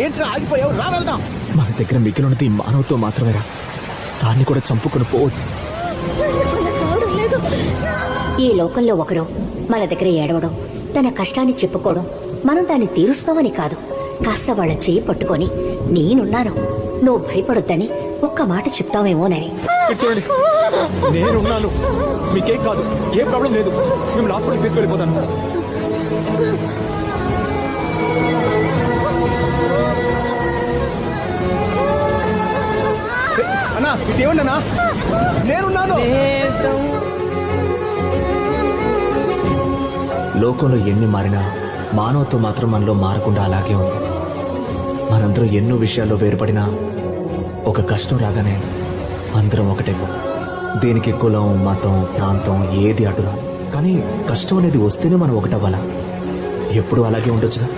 ఏంట్రా ఆగిపోయావు? రా వెళ్దాం. మన దగ్గర మిగిలినది మానవతో మాత్రమేరా, దాన్ని కూడా చంపుకొని పోవద్దు. ఈ లోకంలో ఒకరు మన దగ్గర ఏడవడం, తన కష్టాన్ని చెప్పుకోవడం, మనం దాన్ని తీరుస్తామని కాదు, కాస్త వాళ్ళ చేయి పట్టుకొని నేనున్నాను, నువ్వు భయపడొద్దని ఒక్క మాట చెప్తావేమోనని. చూడండి, నేనున్నాను, మీకేం కాదు, ఏ ప్రాబ్లం లేదు, మేము హాస్పిటల్కి తీసుకెళ్ళిపోతాను. అన్నా ఇదేమండి అన్నా, నేనున్నాను. లోకంలో ఎన్ని మారినా మానవత్వం మాత్రం మనలో మారకుండా అలాగే ఉంది. మనందరం ఎన్నో విషయాల్లో వేరుపడినా ఒక కష్టం రాగానే అందరం ఒకటేమో. దేనికి కులం, మతం, ప్రాంతం ఏది అడ్డురా, కానీ కష్టం అనేది వస్తేనే మనం ఒకటవ్వాలా? ఎప్పుడు అలాగే ఉండొచ్చుగా.